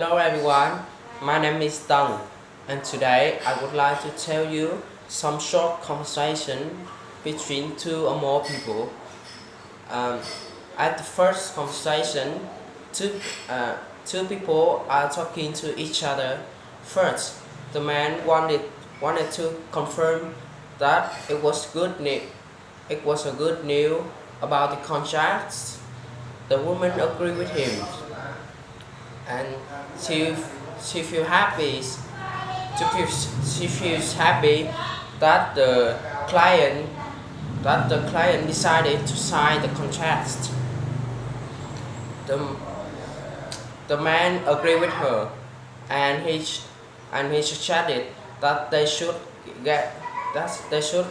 Hello everyone, my name is Dong, and today I would like to tell you some short conversation between two or more people. Um, at the first conversation, two, uh, two people are talking to each other. First, the man wanted to confirm that it was a good news about the contracts. The woman agreed with him, and she she feel happy she feels happy that client the client decided to sign the contract. The, the man agreed with her, and he suggested that get they should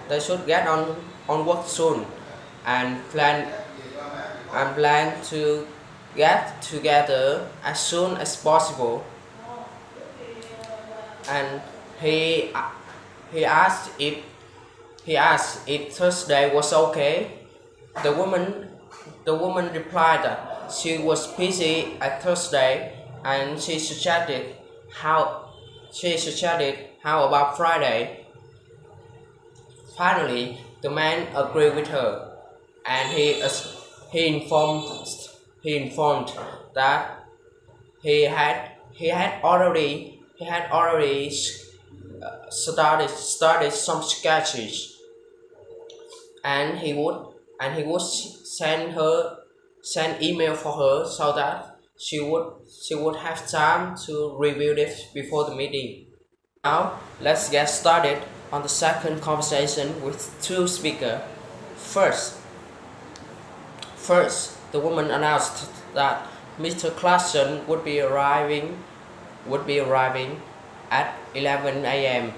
they should get on work soon, and plan to get together as soon as possible. And he he asked if Thursday was okay. The woman the woman replied that she was busy at Thursday, and how how about Friday. Finally, the man agreed with her, and he informed he informed that he had already started some sketches, and he would send email for her so that she would have time to review it before the meeting. Now let's get started on the second conversation with two speakers. First, the woman announced that Mr. Clarkson would be arriving at 11 a.m.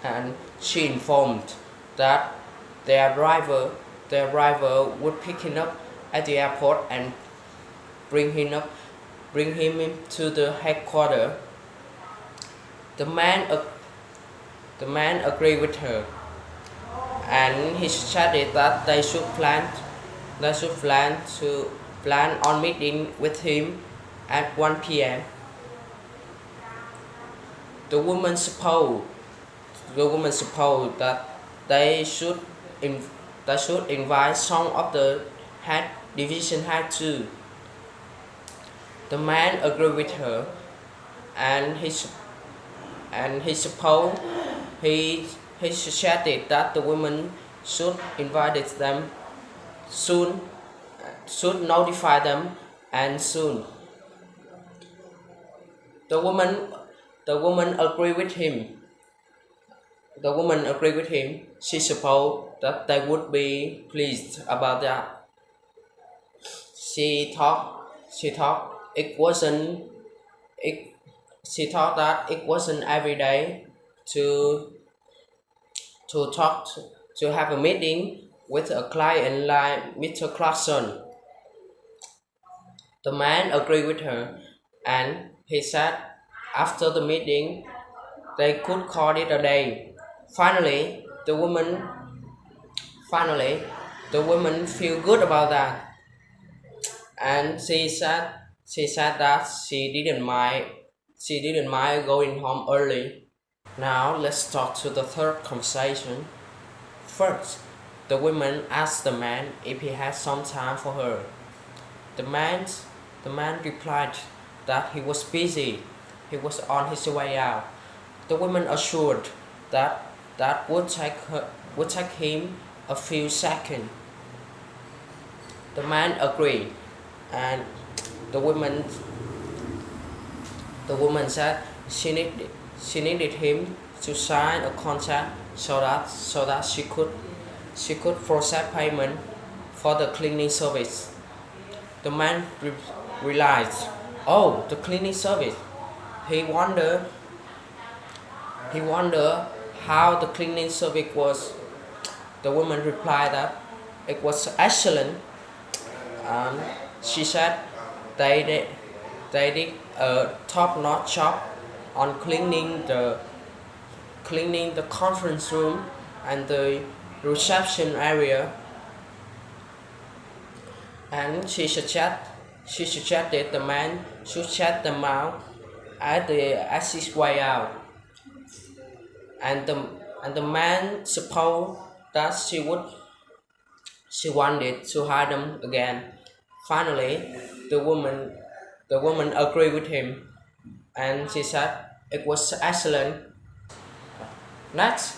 and she informed that their driver would pick him up at the airport and bring him to the headquarters. The man agreed with her, and he suggested that they should plan on meeting with him at 1 p.m. The woman supposed that they should they should invite some of the head division head too. The man agreed with her, and he supposed he suggested that the woman should invite them soon, should notify them, and soon. The woman the woman agreed with him. She supposed that they would be pleased about that. She thought it wasn't it she thought that it wasn't every day to to have a meeting with a client like Mr. Clarkson. The man agreed with her, and he said after the meeting they could call it a day. Finally, finally the woman feel good about that, and she said that she didn't mind going home early. Now let's talk to the third conversation. First, the woman asked the man if he had some time for her. The man the man replied that he was busy. He was on his way out. The woman assured that would take him a few seconds. The man agreed, and the woman said she needed him to sign a contract so that she could process payment for the cleaning service. The man realized, oh, the cleaning service. He wondered how the cleaning service was. The woman replied that it was excellent. Um, she said they did a top-notch job on cleaning the conference room and the reception area, and She suggested the man should check them out at the exit way out, and the man supposed that she wanted to hide them again. Finally, the woman the woman agreed with him, and she said it was excellent. Next,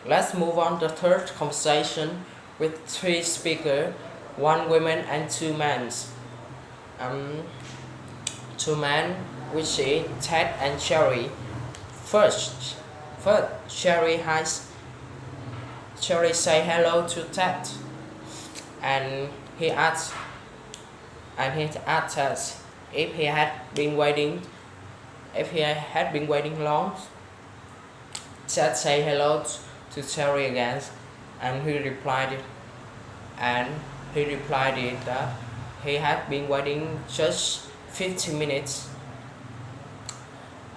let's move on to the third conversation with three speakers, one woman and two men. Um, Two men, which is Ted and Cherry. First, first Cherry say hello to Ted, and he asked us if he had been waiting long. Ted say hello to Cherry again, and and he replied it that he had been waiting just 15 minutes,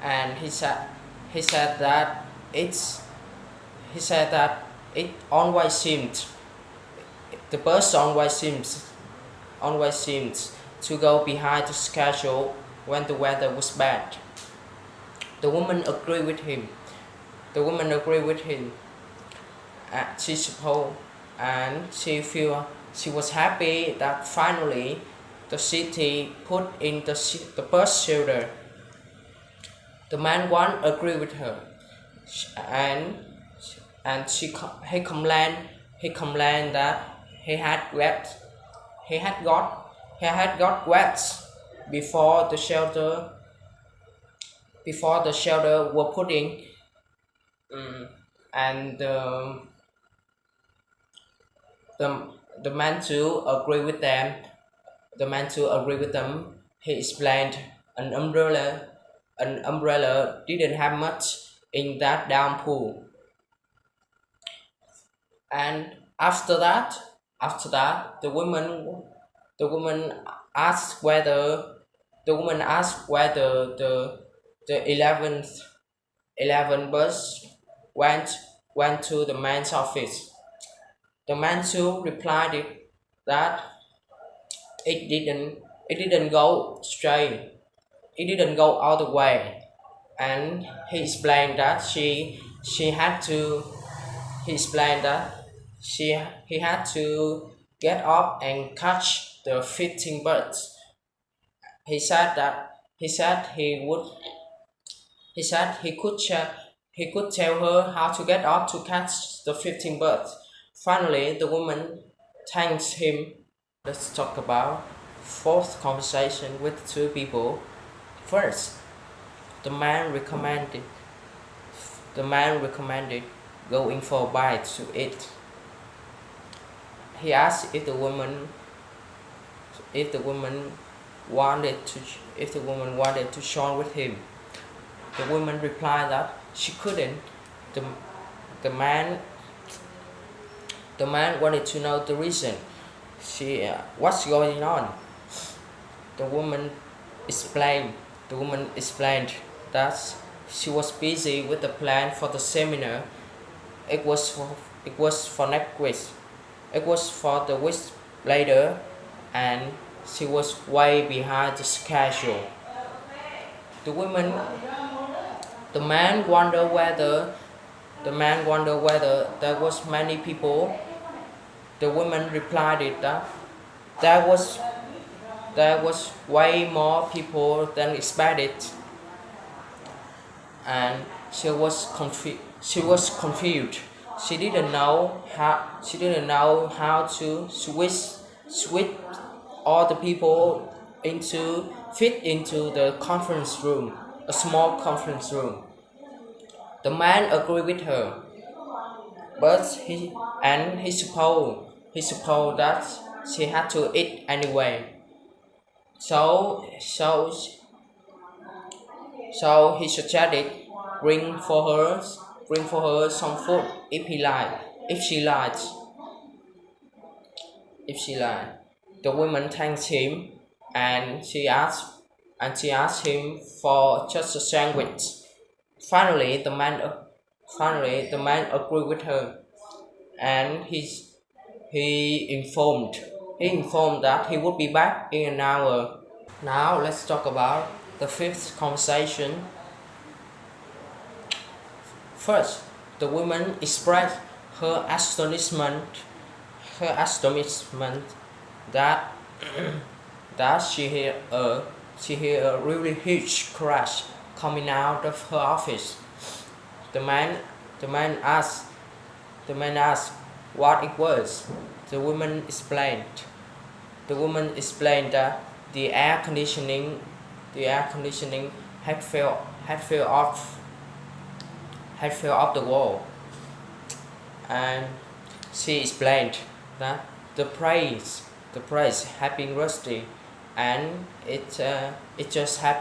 and he said that it always seemed the bus always seemed to go behind the schedule when the weather was bad. The woman agreed with him. The woman agreed with him. She supposed and she was happy that finally the city put in the bus shelter. The man one agreed with her, and he complained that he had got wet before the shelter were put in. And the the man too agreed with them. He explained an umbrella didn't have much in that downpour. And after that, the woman asked whether the 11 bus went to the man's office. The man too replied that it didn't go straight. It didn't go all the way, and she had to he explained that he had to get up and catch the 15 birds. He said he could tell her how to get up to catch the 15 birds. Finally, the woman thanks him. Let's talk about fourth conversation with two people. First, the man recommended going for a bite to eat. He asked if the woman wanted to join with him. The woman replied that she couldn't. The, the man wanted to know the reason. What's going on? The woman explained that she was busy with the plan for the seminar. It was for next week. It was for the week later, and she was way behind the schedule. The man wondered whether there was many people. The woman replied that there was way more people than expected, and she was confused. She didn't know how to switch all the people fit into the conference room, a small conference room. The man agreed with her, but he supposed that she had to eat anyway. So he suggested bring for her some food if she liked. The woman thanked him, and she asked him for just a sandwich. Finally, the man agreed with her, and he informed that he would be back in an hour. Now let's talk about the fifth conversation. First, the woman expressed her astonishment, her astonishment that that she heard a really huge crash coming out of her office. The man the man asked the man asked what it was. The woman explained. The woman explained that the air conditioning had fell off had fell off the wall, and she explained that the price had been rusty, and it just had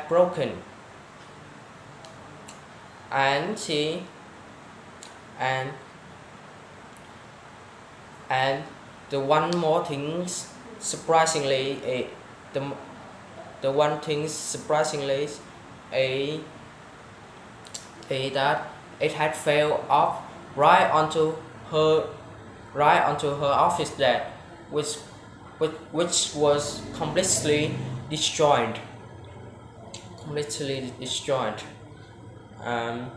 broken, and she and and the one more things surprisingly the the one thing surprisingly a that it had fell off right onto her office desk, which which was completely destroyed. Um,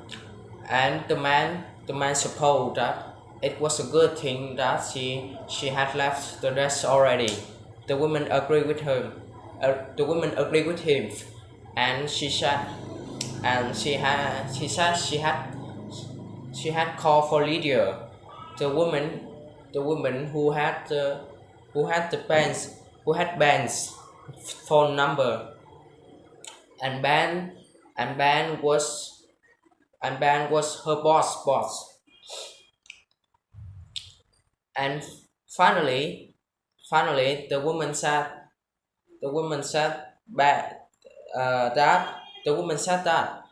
and the man supposed that it was a good thing that she had left the desk already. The woman agreed with him. The woman agreed with him, and she said she had called for Lydia, the woman who had the band's phone number, and Ben and Ben was her boss. And finally the woman said that that the woman said that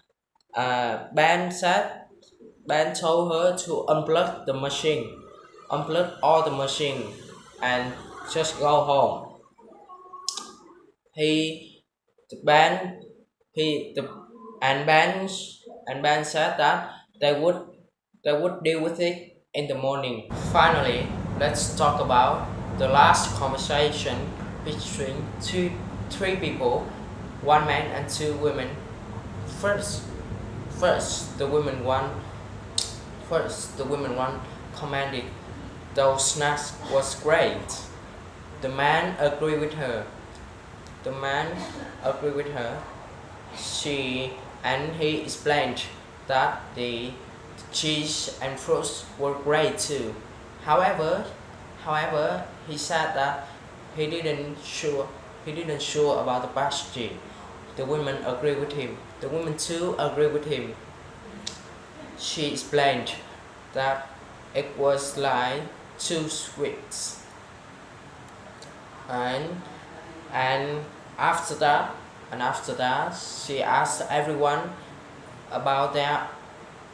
Ben told her to unplug all the machine, and just go home. He the Ben he the and Ben said that they would deal with it in the morning. Finally, let's talk about the last conversation between three people, one man and two women. First, first the women one First, the women one commented, "Those snacks was great." The man agreed with her. The man agreed with her. She and he explained that the cheese and fruits were great too. However, he said that he didn't sure about the pastry. The woman agreed with him. The woman too agreed with him. She explained that it was like too sweet, and and after that after that about their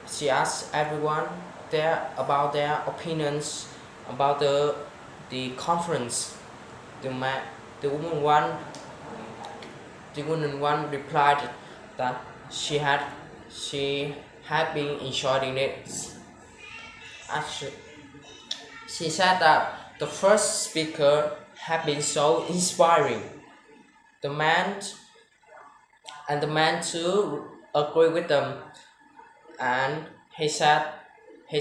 she asked everyone there about their opinions about the conference. The man the woman one the woman one replied that she had been enjoying it. Actually, she said that the first speaker had been so inspiring. The man the man too agreed with them, and he said he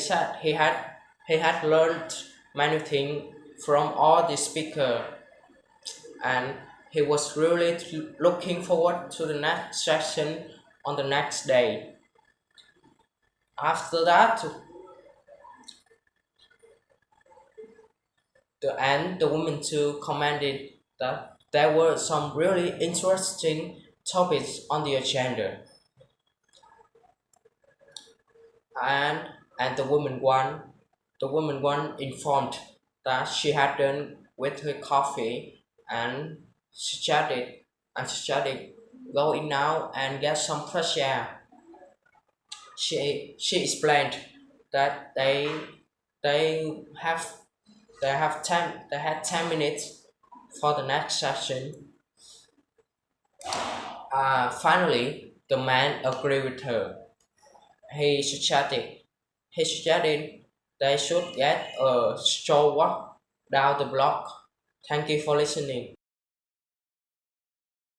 had learned many things from all the speaker, and he was really looking forward to the next session on the next day. After that, the woman too commented that there were some really interesting topics on the agenda, and the woman one informed that she had done with her coffee, and suggested go in now and get some fresh air. She explained that they have they had 10 minutes for the next session. Finally, the man agreed with her. He suggested they should get a stroll walk down the block. Thank you for listening.